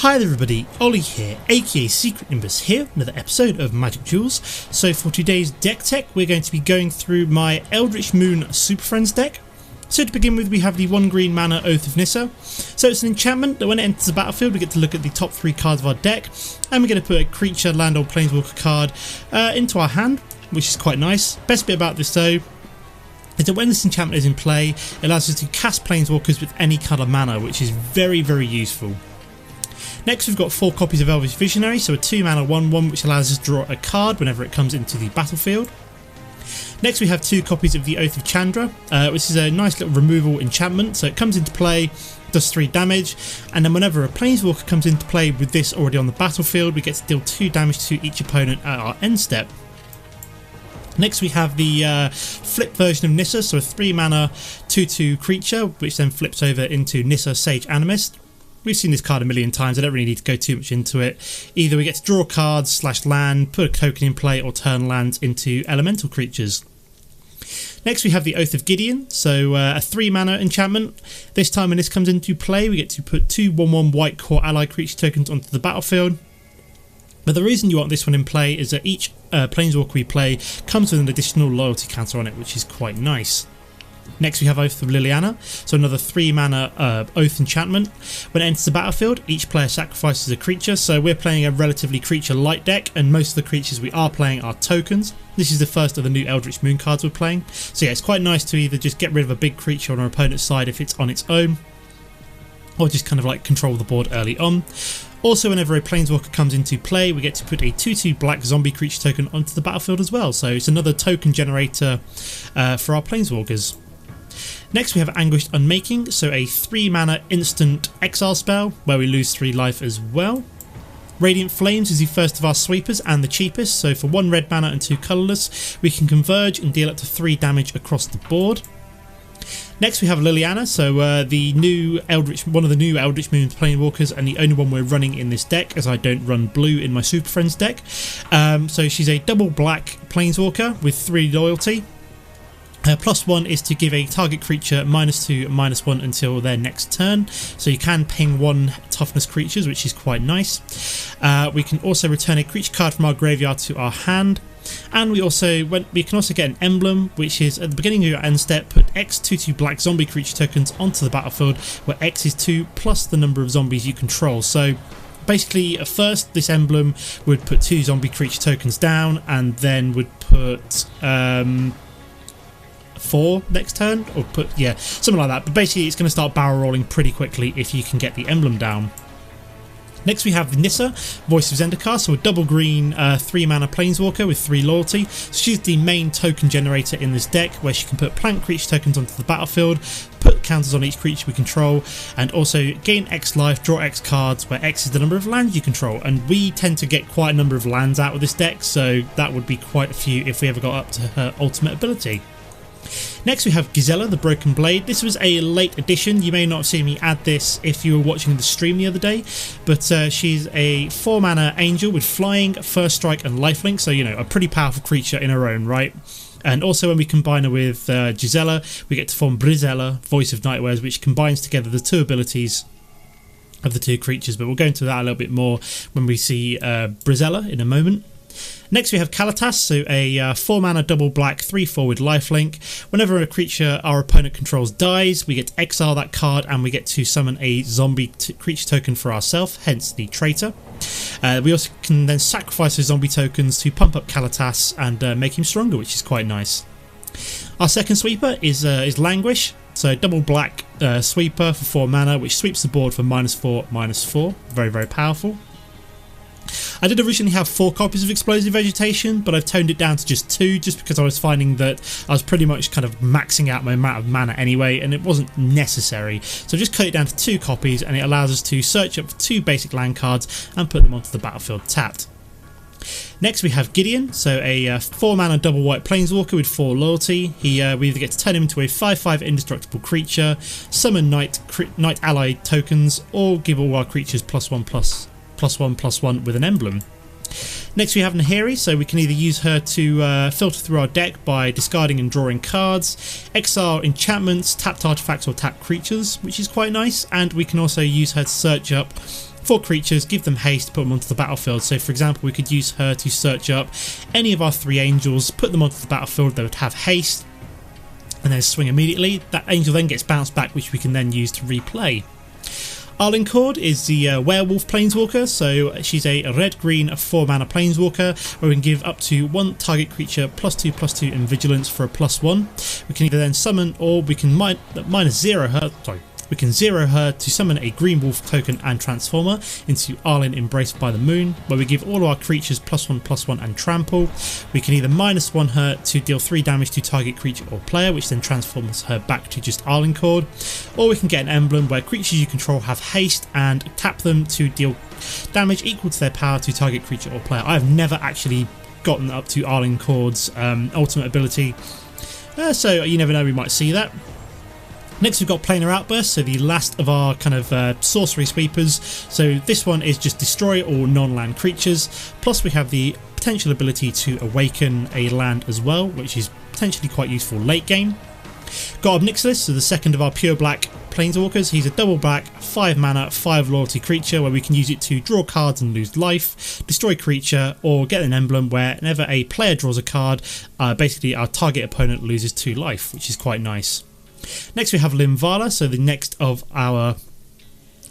Hi there everybody, Ollie here, aka Secret Nimbus here, another episode of Magic Duels. So for today's deck tech, we're going to be going through my Eldritch Moon Superfriends deck. So to begin with, we have the 1 green mana Oath of Nissa. So it's an enchantment that when it enters the battlefield, we get to look at the top 3 cards of our deck, and we're going to put a creature, land or planeswalker card into our hand, which is quite nice. Best bit about this though is that when this enchantment is in play, it allows us to cast planeswalkers with any colour mana, which is very useful. Next we've got 4 copies of Elvish Visionary, so a 2 mana 1/1 which allows us to draw a card whenever it comes into the battlefield. Next we have 2 copies of the Oath of Chandra, which is a nice little removal enchantment, so it comes into play, does 3 damage, and then whenever a planeswalker comes into play with this already on the battlefield, we get to deal 2 damage to each opponent at our end step. Next we have the flip version of Nissa, so a 3 mana 2/2 creature which then flips over into Nissa Sage Animist. We've seen this card a million times, I don't really need to go too much into it. Either we get to draw cards, / land, put a token in play, or turn lands into elemental creatures. Next we have the Oath of Gideon, so a 3 mana enchantment. This time when this comes into play, we get to put 2 1/1 white core ally creature tokens onto the battlefield. But the reason you want this one in play is that each planeswalker we play comes with an additional loyalty counter on it, which is quite nice. Next we have Oath of Liliana, so another 3 mana Oath enchantment. When it enters the battlefield, each player sacrifices a creature, so we're playing a relatively creature light deck, and most of the creatures we are playing are tokens. This is the first of the new Eldritch Moon cards we're playing, so yeah, it's quite nice to either just get rid of a big creature on our opponent's side if it's on its own, or just kind of like control the board early on. Also, whenever a planeswalker comes into play, we get to put a 2/2 black zombie creature token onto the battlefield as well, so it's another token generator for our planeswalkers. Next we have Anguished Unmaking, so a 3 mana instant exile spell where we lose 3 life as well. Radiant Flames is the first of our sweepers and the cheapest, so for 1 red mana and 2 colourless we can converge and deal up to 3 damage across the board. Next we have Liliana, so one of the new Eldritch Moon planeswalkers, and the only one we're running in this deck, as I don't run blue in my Superfriends deck. So she's a double black planeswalker with 3 loyalty. +1 is to give a target creature -2, -1 until their next turn, so you can ping 1 toughness creatures, which is quite nice. We can also return a creature card from our graveyard to our hand, and we can also get an emblem, which is at the beginning of your end step, put X 2/2 black zombie creature tokens onto the battlefield, where X is 2 plus the number of zombies you control. So basically, at first this emblem would put 2 zombie creature tokens down, and then would put 4 next turn, or something like that. But basically it's going to start barrel rolling pretty quickly if you can get the emblem down. Next we have Nissa, Voice of Zendikar, so a double green 3 mana planeswalker with 3 loyalty. So she's the main token generator in this deck, where she can put plant creature tokens onto the battlefield, put counters on each creature we control, and also gain X life, draw X cards, where X is the number of lands you control. And we tend to get quite a number of lands out of this deck, so that would be quite a few if we ever got up to her ultimate ability. Next we have Gisela, the Broken Blade. This was a late addition, you may not have seen me add this if you were watching the stream the other day, but she's a 4 mana angel with flying, first strike and lifelink, so you know, a pretty powerful creature in her own right. And also when we combine her with Gisela, we get to form Brizella, Voice of Nightwares, which combines together the 2 abilities of the 2 creatures, but we'll go into that a little bit more when we see Brizella in a moment. Next we have Kalitas, so a 4 mana double black 3/4 with lifelink. Whenever a creature our opponent controls dies, we get to exile that card, and we get to summon a zombie creature token for ourselves, hence the Traitor. We also can then sacrifice those zombie tokens to pump up Kalitas and make him stronger, which is quite nice. Our second sweeper is Languish, so double black sweeper for 4 mana, which sweeps the board for -4/-4. Very powerful. I did originally have 4 copies of Explosive Vegetation, but I've toned it down to just 2, just because I was finding that I was pretty much kind of maxing out my amount of mana anyway, and it wasn't necessary. So I just cut it down to 2 copies, and it allows us to search up for 2 basic land cards and put them onto the battlefield tapped. Next we have Gideon, so a 4 mana double white planeswalker with 4 loyalty. We either get to turn him into a 5/5 indestructible creature, summon night ally tokens, or give all our creatures +1/+1 with an emblem. Next we have Nahiri, so we can either use her to filter through our deck by discarding and drawing cards, exile enchantments, tapped artifacts or tapped creatures, which is quite nice, and we can also use her to search up 4 creatures, give them haste, put them onto the battlefield. So for example, we could use her to search up any of our 3 angels, put them onto the battlefield, they would have haste, and then swing immediately. That angel then gets bounced back, which we can then use to replay. Arlinn Kord is the werewolf planeswalker, so she's a red-green 4-mana planeswalker where we can give up to 1 target creature +2/+2 in vigilance for a +1. We can either then summon, or we can -0 her. We can 0 her to summon a green wolf token and transform her into Arlinn Embraced by the Moon, where we give all of our creatures +1/+1 and trample. We can either -1 her to deal 3 damage to target creature or player, which then transforms her back to just Arlinn Kord, or we can get an emblem where creatures you control have haste and tap them to deal damage equal to their power to target creature or player. I've never actually gotten up to Arlinn Kord's ultimate ability, so you never know, we might see that. Next we've got Planar Outburst, so the last of our kind of sorcery sweepers. So this one is just destroy all non-land creatures, plus we have the potential ability to awaken a land as well, which is potentially quite useful late game. Got Ob Nixilis, so the second of our pure black planeswalkers. He's a double black 5-mana 5 loyalty creature where we can use it to draw cards and lose life, destroy creature, or get an emblem whenever a player draws a card, basically our target opponent loses 2 life, which is quite nice. Next we have Linvala, so the next of our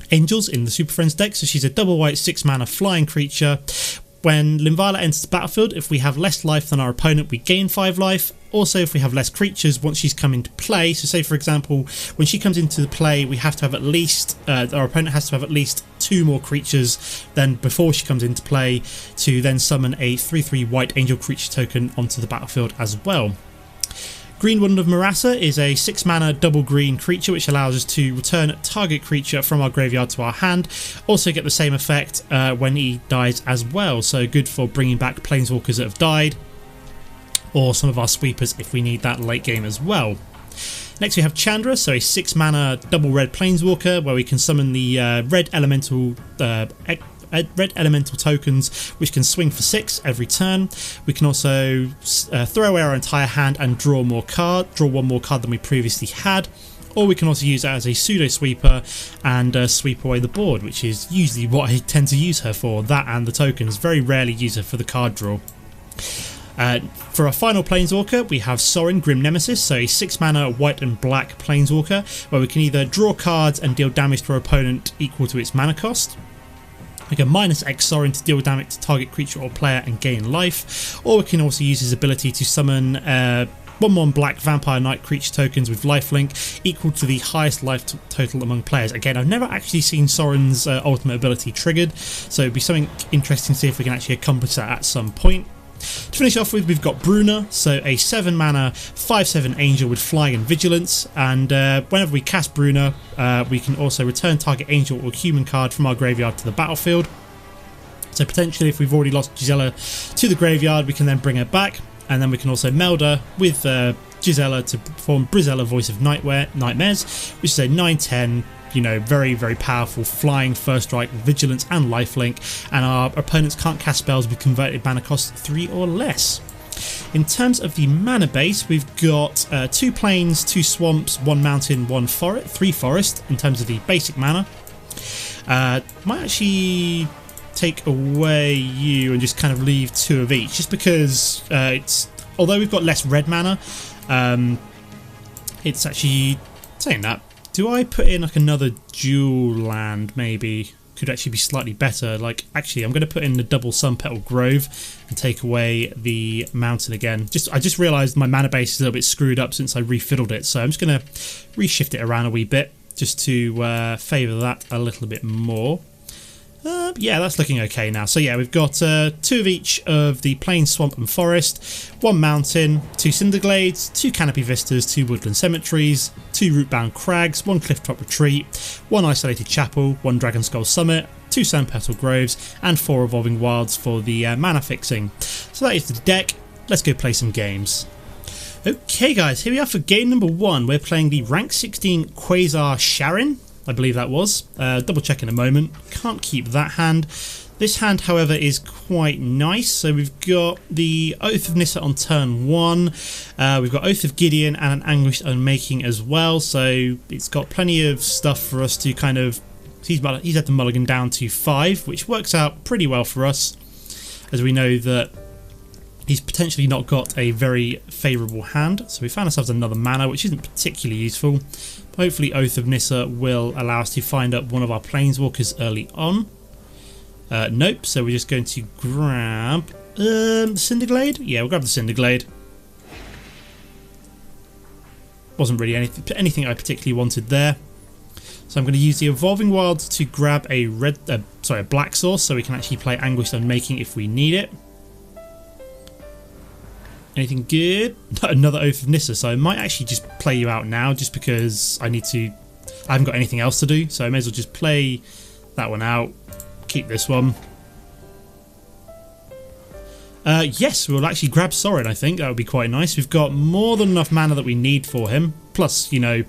angels in the Superfriends deck. So she's a double white 6-mana flying creature. When Linvala enters the battlefield, if we have less life than our opponent, we gain 5 life. Also, if we have less creatures once she's come into play, so say for example, when she comes into the play, we have to have at least, our opponent has to have at least 2 more creatures than before she comes into play to then summon a 3/3 white angel creature token onto the battlefield as well. Greenwarden of Murasa is a 6-mana double green creature which allows us to return target creature from our graveyard to our hand. Also get the same effect when he dies as well, so good for bringing back planeswalkers that have died, or some of our sweepers if we need that late game as well. Next we have Chandra, so a 6-mana double red planeswalker where we can summon the red elemental tokens which can swing for 6 every turn. We can also throw away our entire hand and draw one more card than we previously had, or we can also use it as a pseudo sweeper and sweep away the board, which is usually what I tend to use her for, that and the tokens. Very rarely use her for the card draw. For our final planeswalker we have Sorin, Grim Nemesis, so a 6-mana white and black planeswalker where we can either draw cards and deal damage to our opponent equal to its mana cost. We can -X Sorin to deal damage to target creature or player and gain life, or we can also use his ability to summon 1/1 black vampire knight creature tokens with lifelink equal to the highest life total among players. Again, I've never actually seen Sorin's ultimate ability triggered, so it'd be something interesting to see if we can actually accomplish that at some point. To finish off with, we've got Bruna, so a 7-mana 5/7 angel with flying and vigilance, and whenever we cast Bruna we can also return target angel or human card from our graveyard to the battlefield. So potentially if we've already lost Gisela to the graveyard, we can then bring her back, and then we can also meld her with Gisela to perform Brizella Voice of Nightmares, which is a 9/10, you know, very, very powerful flying first strike, vigilance and lifelink, and our opponents can't cast spells with converted mana cost 3 or less. In terms of the mana base, we've got 2 plains, 2 swamps, 1 mountain, 1 forest, 3 forest in terms of the basic mana. Might actually take away you and just kind of leave 2 of each, just because although we've got less red mana, it's actually saying that. Do I put in like another dual land maybe? Could actually be slightly better. Like, actually, I'm going to put in the double Sun Petal Grove and take away the mountain again. I just realised my mana base is a little bit screwed up since I refiddled it, so I'm just going to reshift it around a wee bit just to favour that a little bit more. Yeah, that's looking okay now. So yeah, we've got 2 of each of the plain, swamp and forest, 1 mountain, 2 Cinder Glades, 2 Canopy Vistas, 2 woodland cemeteries, 2 root-bound crags, 1 clifftop retreat, 1 isolated chapel, 1 dragon skull summit, 2 sand petal groves, and 4 evolving wilds for the mana fixing. So that is the deck. Let's go play some games. Okay guys, here we are for game number 1. We're playing the rank 16 Quasar Sharin, I believe that was. Double check in a moment. Can't keep that hand. This hand, however, is quite nice. So we've got the Oath of Nissa on turn 1. We've got Oath of Gideon and an Anguished Unmaking as well. So it's got plenty of stuff for us to kind of So he's had the mulligan down to 5, which works out pretty well for us, as we know that he's potentially not got a very favourable hand. So we found ourselves another mana, which isn't particularly useful. But hopefully Oath of Nissa will allow us to find up one of our Planeswalkers early on. Nope, so we're just going to grab the Cinder Glade? Yeah, we'll grab the Cinder Glade. Wasn't really anything I particularly wanted there. So I'm going to use the Evolving Wilds to grab a black source, so we can actually play Anguished Unmaking if we need it. Anything good? Another Oath of Nissa, so I might actually just play you out now, just because I haven't got anything else to do, so I may as well just play that one out, keep this one. Yes, we'll actually grab Sorcery, I think. That would be quite nice. We've got more than enough mana that we need for him. Plus, you know,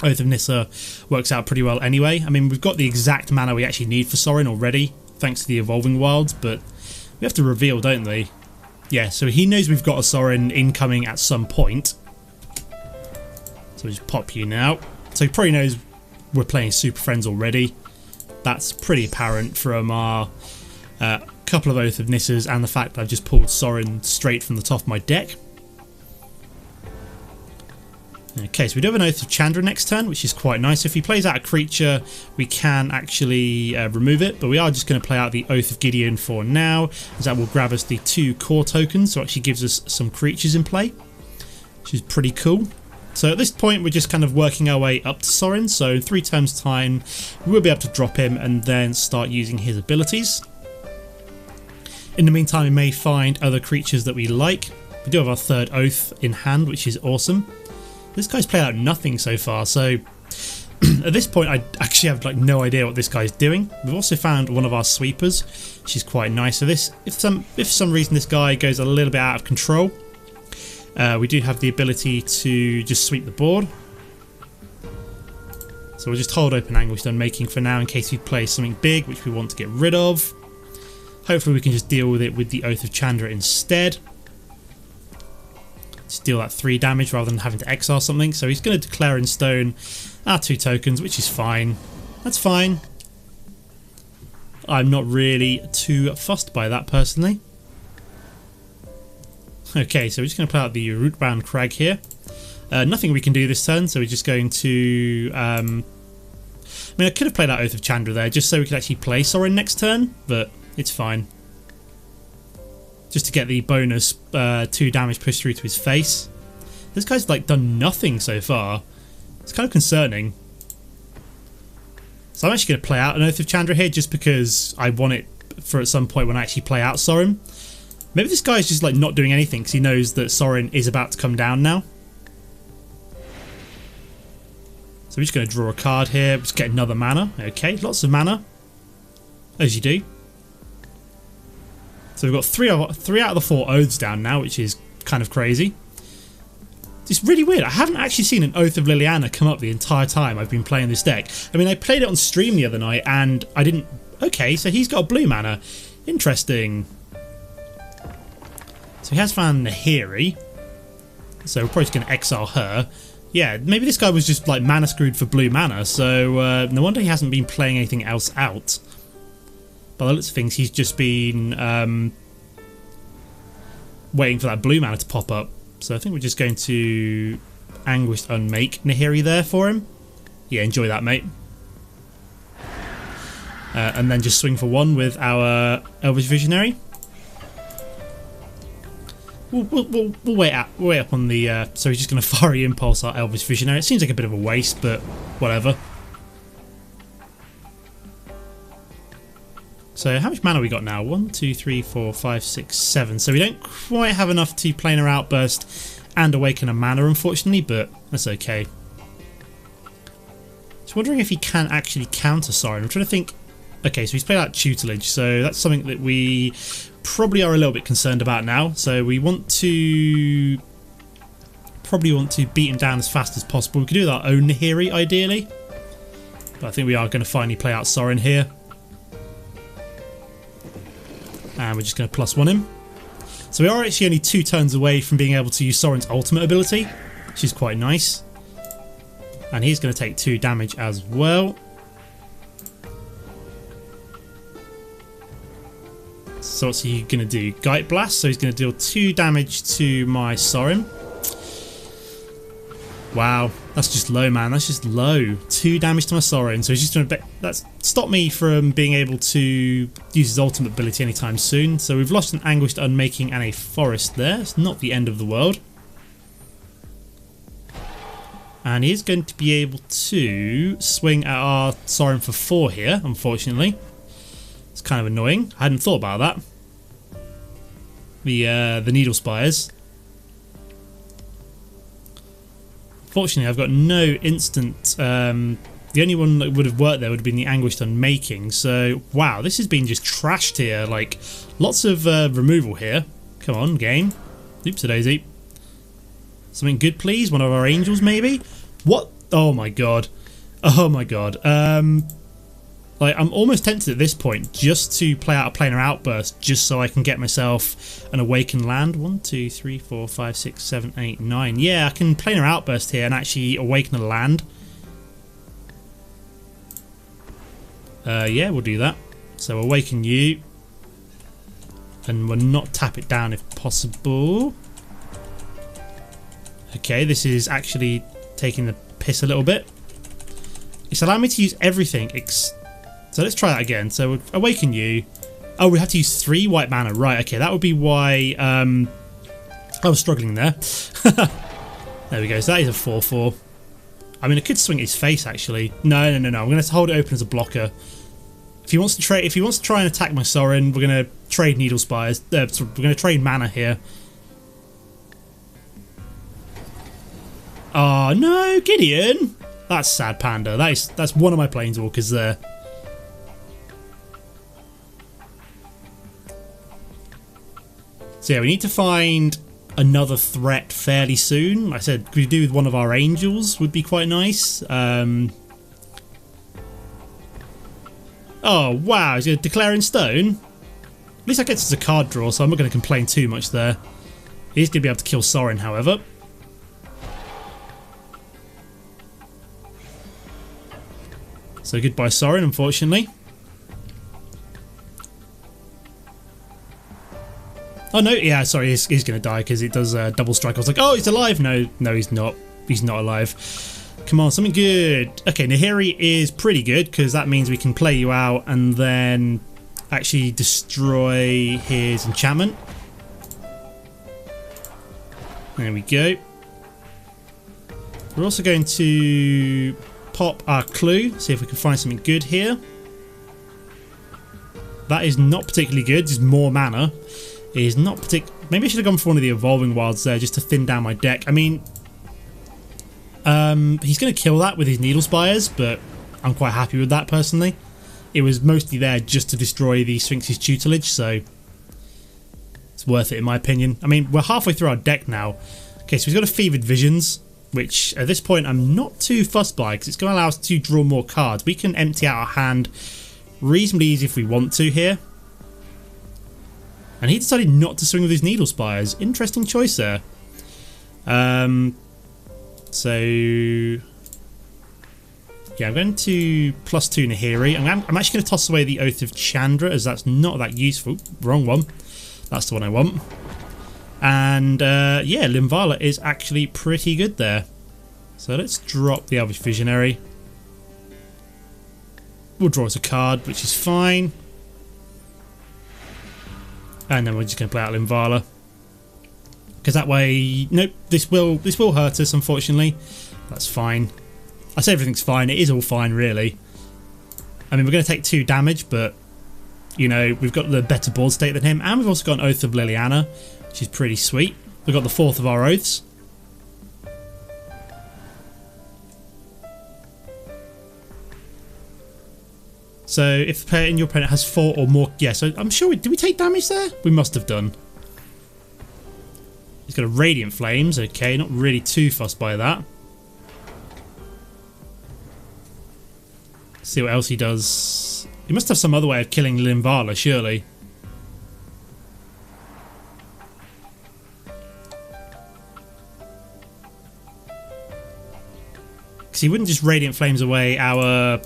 Oath of Nissa works out pretty well anyway. I mean, we've got the exact mana we actually need for Sorcery already, thanks to the Evolving Wilds, but we have to reveal, don't we? Yeah, so he knows we've got a Sorcery incoming at some point. So we'll just pop you now. So he probably knows we're playing Superfriends already. That's pretty apparent from our couple of Oath of Nissas and the fact that I've just pulled Sorcery straight from the top of my deck. Okay, so we do have an Oath of Chandra next turn, which is quite nice. If he plays out a creature, we can actually remove it, but we are just going to play out the Oath of Gideon for now, as that will grab us the 2 core tokens, so it actually gives us some creatures in play, which is pretty cool. So at this point, we're just kind of working our way up to Sorcery, so in 3 turns' time, we will be able to drop him and then start using his abilities. In the meantime, we may find other creatures that we like. We do have our 3rd Oath in hand, which is awesome. This guy's played out nothing so far, so at this point I actually have like no idea what this guy's doing. We've also found one of our sweepers, which is quite nice. So this, if for some reason this guy goes a little bit out of control, we do have the ability to just sweep the board. So we'll just hold open Anguished Unmaking for now in case we play something big which we want to get rid of. Hopefully we can just deal with it with the Oath of Chandra instead. Just deal that 3 damage rather than having to exile something. So he's going to declare in stone our 2 tokens, which is fine. That's fine. I'm not really too fussed by that personally. Okay, so we're just going to play out the Rootbound Crag here. Nothing we can do this turn, so we're just going to... I mean, I could have played out Oath of Chandra there just so we could actually play Sorcery next turn, but it's fine. Just to get the bonus 2 damage pushed through to his face. This guy's like done nothing so far. It's kind of concerning. So I'm actually going to play out an Oath of Chandra here just because I want it for at some point when I actually play out Sorcery. Maybe this guy's just like not doing anything because he knows that Sorcery is about to come down now. So we're just going to draw a card here. Just get another mana. Okay, lots of mana. As you do. So we've got 3 out of the 4 Oaths down now, which is kind of crazy. It's really weird. I haven't actually seen an Oath of Liliana come up the entire time I've been playing this deck. I mean, I played it on stream the other night and I didn't... Okay, so he's got a blue mana. Interesting. So he has found Nahiri. So we're probably just going to exile her. Yeah, maybe this guy was just like mana screwed for blue mana, so no wonder he hasn't been playing anything else out. By the looks of things, he's just been waiting for that blue mana to pop up. So I think we're just going to Anguished Unmake Nahiri there for him. Yeah, enjoy that, mate. And then just swing for 1 with our Elvish Visionary. We'll wait up on the... so he's just going to Fiery Impulse our Elvish Visionary. It seems like a bit of a waste, but whatever. So how much mana we got now? 1, 2, 3, 4, 5, 6, 7. So we don't quite have enough to Planar Outburst and Awaken a mana, unfortunately, but that's okay. Just wondering if he can actually counter Sorcery. I'm trying to think... Okay, so he's played out Tutelage, so that's something that we probably are a little bit concerned about now. So we want to... probably want to beat him down as fast as possible. We could do with our own Nahiri, ideally. But I think we are going to finally play out Sorcery here. And we're just going to +1 him. So we are actually only 2 turns away from being able to use Sorcery's ultimate ability, which is quite nice. And he's going to take 2 damage as well. So what's he going to do? Gheit Blast, so he's going to deal 2 damage to my Sorin. Wow, that's just low, man. That's just low. 2 damage to my Sorin. So he's just going to... That's stopped me from being able to use his ultimate ability anytime soon. So we've lost an Anguished Unmaking and a Forest there. It's not the end of the world. And he is going to be able to swing at our Sorin for 4 here, unfortunately. It's kind of annoying. I hadn't thought about that. The Needle Spires. Fortunately, I've got no instant... the only one that would have worked there would have been the Anguished Unmaking. So, wow, this has been just trashed here. Like, lots of removal here. Come on, game. Oops-a-daisy. Something good, please. One of our angels, maybe? What? Oh, my God. Oh, my God. Like, I'm almost tempted at this point just to play out a Planar Outburst just so I can get myself an Awakened Land. 1, 2, 3, 4, 5, 6, 7, 8, 9. Yeah, I can Planar Outburst here and actually awaken a land. Yeah, we'll do that. So awaken you. And we'll not tap it down if possible. Okay, this is actually taking the piss a little bit. It's allowing me to use everything. So let's try that again. So we'll awaken you. Oh, we have to use 3 white mana. Right, okay, that would be why I was struggling there. There we go. So that is a 4/4. I mean, I could swing his face actually. No. I'm going to hold it open as a blocker. If he wants to try and attack my Sorin, we're going to trade Needle Spires. We're going to trade mana here. Oh no, Gideon! That's sad, Panda. That's one of my Planeswalkers there. So yeah, we need to find another threat fairly soon. Like I said, could we do with one of our angels would be quite nice. Oh wow, he's going to declare in stone. At least that gets us a card draw, so I'm not going to complain too much there. He's going to be able to kill Sorin, however. So goodbye Sorin, unfortunately. Oh no, yeah, sorry, he's going to die because it does double strike. I was like, oh, he's alive. No, he's not. He's not alive. Come on, something good. Okay, Nahiri is pretty good because that means we can play you out and then actually destroy his enchantment. There we go. We're also going to pop our clue, see if we can find something good here. That is not particularly good, just more mana. It is not maybe I should have gone for one of the Evolving Wilds there just to thin down my deck. I mean, he's going to kill that with his Needle Spires, but I'm quite happy with that personally. It was mostly there just to destroy the Sphinx's tutelage, so it's worth it in my opinion. I mean, we're halfway through our deck now. Okay, so we've got a Fevered Visions, which at this point I'm not too fussed by because it's going to allow us to draw more cards. We can empty out our hand reasonably easy if we want to here. And he decided not to swing with his Needle Spires. Interesting choice there. So yeah, I'm going to +2 Nahiri. I'm actually going to toss away the Oath of Chandra as that's not that useful. Wrong one. That's the one I want. And yeah, Linvala is actually pretty good there. So let's drop the Elvish Visionary. We'll draw us a card, which is fine. And then we're just going to play out Linvala. Because that way... Nope, this will hurt us, unfortunately. That's fine. I say everything's fine. It is all fine, really. I mean, we're going to take 2 damage, but... You know, we've got the better board state than him. And we've also got an Oath of Liliana, which is pretty sweet. We've got the 4th of our Oaths. So if the player in your opponent has 4 or more... Yeah, so I'm sure... Did we take damage there? We must have done. He's got a Radiant Flames. Okay, not really too fussed by that. See what else he does. He must have some other way of killing Linvala, surely. Because he wouldn't just Radiant Flames away our...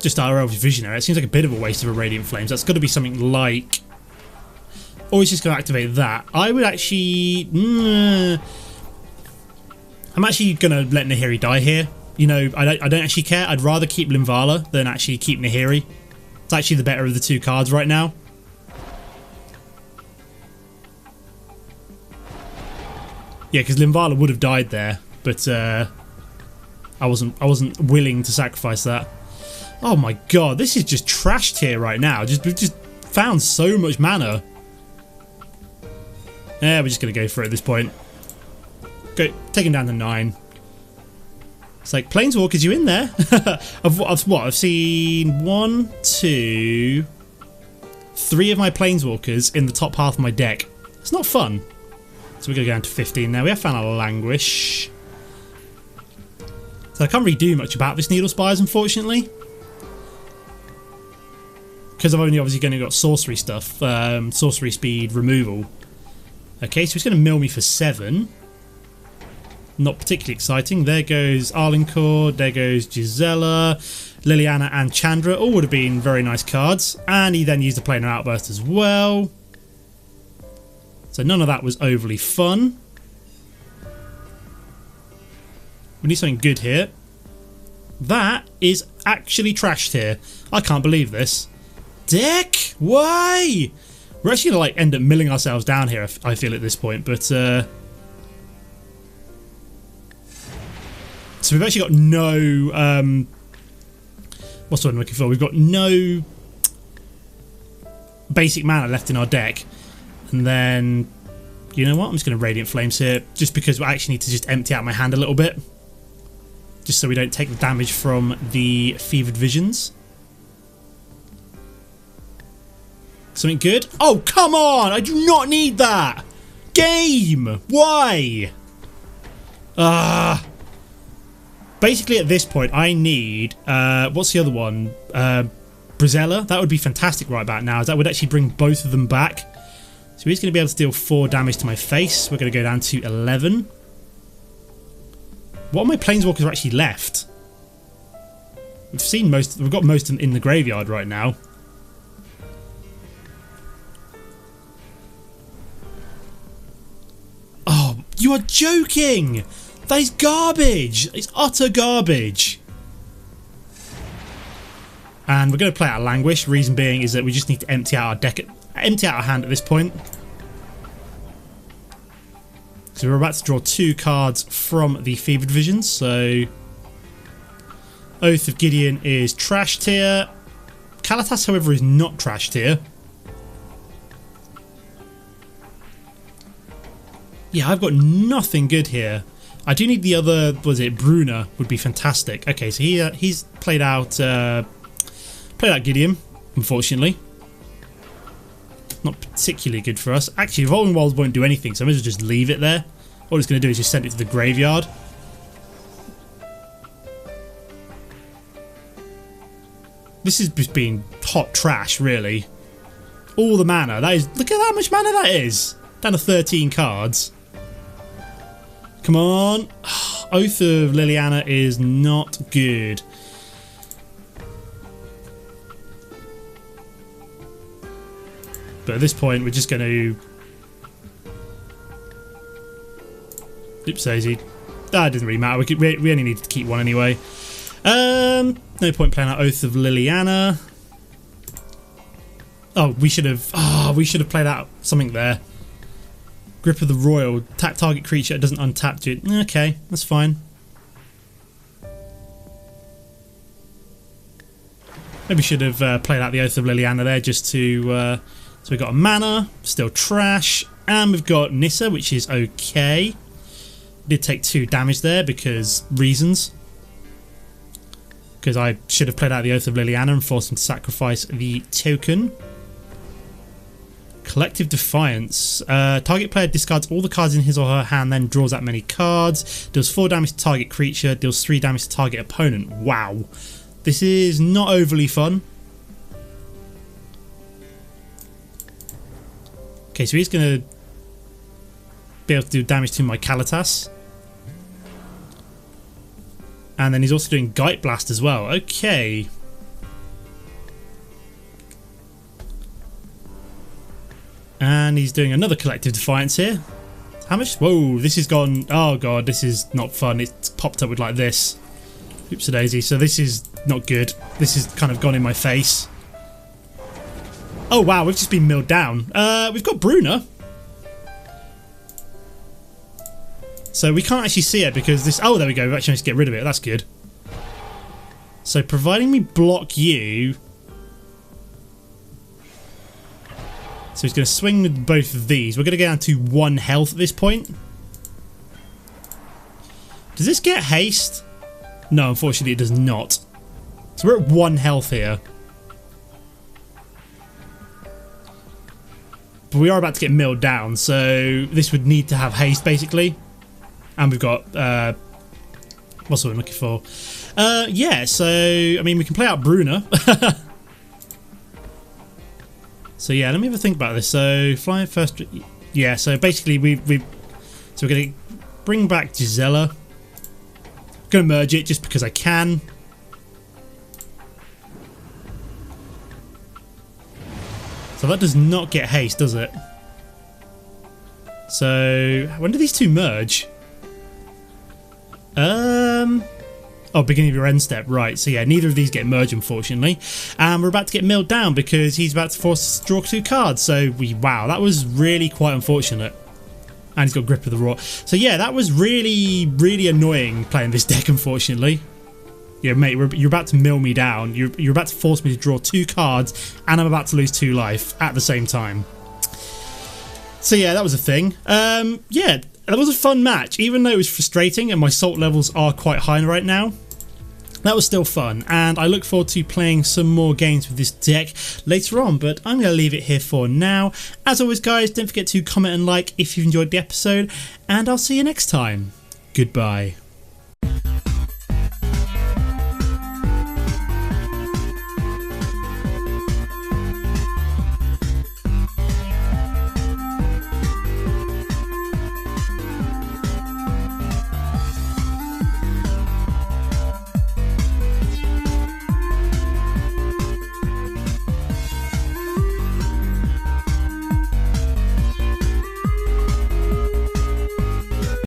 just our Elvish Visionary. It seems like a bit of a waste of a Radiant Flames. That's got to be something like... Or he's just going to activate that. I would actually... I'm actually going to let Nahiri die here. You know, I don't actually care. I'd rather keep Linvala than actually keep Nahiri. It's actually the better of the two cards right now. Yeah, because Linvala would have died there, but I wasn't willing to sacrifice that. Oh my god, this is just trashed here right now. We've just found so much mana. Yeah, we're just gonna go for it at this point. Go, take him down to 9. It's like, Planeswalkers, you in there? I've seen 1, 2, 3 of my Planeswalkers in the top half of my deck. It's not fun. So we're going to go down to 15 now. We have found our Languish. So I can't really do much about this Needle Spires, unfortunately. Because I've only obviously got sorcery stuff. Sorcery speed removal. Okay, so he's going to mill me for 7. Not particularly exciting. There goes Arlinn Kord, there goes Gisela, Liliana and Chandra. All would have been very nice cards. And he then used the Planar Outburst as well. So none of that was overly fun. We need something good here. That is actually trashed here. I can't believe this. Deck? Why? We're actually going to like end up milling ourselves down here, I feel, at this point. But so we've actually got no... what's what I'm looking for? We've got no basic mana left in our deck. And then, you know what? I'm just going to Radiant Flames here. Just because I actually need to just empty out my hand a little bit. Just so we don't take the damage from the Fevered Visions. Something good? Oh, come on! I do not need that! Game! Why? Basically, at this point, I need... what's the other one? Brizella? That would be fantastic right about now. That would actually bring both of them back. So he's going to be able to deal 4 damage to my face. We're going to go down to 11. What are my Planeswalkers actually left? We've got most of them in the graveyard right now. Oh, you are joking! That is garbage! It's utter garbage! And we're going to play out a Languish. Reason being is that we just need to empty out our deck, empty out our hand at this point. So we're about to draw 2 cards from the Fevered Visions. So Oath of Gideon is trashed here. Kalitas, however, is not trashed here. Yeah, I've got nothing good here. I do need the other, was it Bruna would be fantastic. Okay, so he's played out Gideon, unfortunately. Not particularly good for us. Actually, Evolving Wilds won't do anything, so I may as well just leave it there. All it's going to do is just send it to the graveyard. This has just been hot trash, really. All the mana. That is. Look at how much mana that is. Down to 13 cards. Come on. Oath of Liliana is not good. But at this point, we're just going to... Oops, daisy. That doesn't really matter. We only need to keep one anyway. No point playing out Oath of Liliana. Oh, we should have played out something there. Grip of the Royal. Tap target creature. It doesn't untap it. Okay, that's fine. Maybe should have played out the Oath of Liliana there just to... so we've got a mana, still trash, and we've got Nissa, which is okay. Did take 2 damage there because reasons. Because I should have played out the Oath of Liliana and forced him to sacrifice the token. Collective Defiance. Target player discards all the cards in his or her hand, then draws that many cards. Deals 4 damage to target creature, deals 3 damage to target opponent. Wow. This is not overly fun. Okay, so he's going to be able to do damage to my Kalitas. And then he's also doing Gheit Blast as well. Okay. And he's doing another Collective Defiance here. How much? Whoa, this has gone... Oh god, this is not fun. It's popped up with like this. Oops a daisy. So this is not good. This has kind of gone in my face. Oh wow, we've just been milled down. We've got Bruna. So we can't actually see it because this... Oh, there we go. We've actually managed to get rid of it. That's good. So providing we block you... So he's going to swing with both of these. We're going to go down to 1 health at this point. Does this get haste? No, unfortunately it does not. So we're at 1 health here. But we are about to get milled down, so this would need to have haste basically. And we've got... what's what I'm looking for? Yeah, so... I mean, we can play out Bruna. So yeah, let me have a think about this. So flying first... Yeah, so basically so we're going to bring back Gisela. Going to merge it just because I can. So that does not get haste, does it? So when do these two merge? Oh, beginning of your end step, right. So yeah, neither of these get merged, unfortunately. And we're about to get milled down because he's about to force us to draw 2 cards. So wow, that was really quite unfortunate. And he's got Grip of the Raw. So yeah, that was really, really annoying playing this deck, unfortunately. Yeah, mate, you're about to mill me down. You're about to force me to draw 2 cards, and I'm about to lose 2 life at the same time. So yeah, that was a thing. Yeah, that was a fun match, even though it was frustrating and my salt levels are quite high right now. That was still fun, and I look forward to playing some more games with this deck later on, but I'm going to leave it here for now. As always, guys, don't forget to comment and like if you've enjoyed the episode, and I'll see you next time. Goodbye.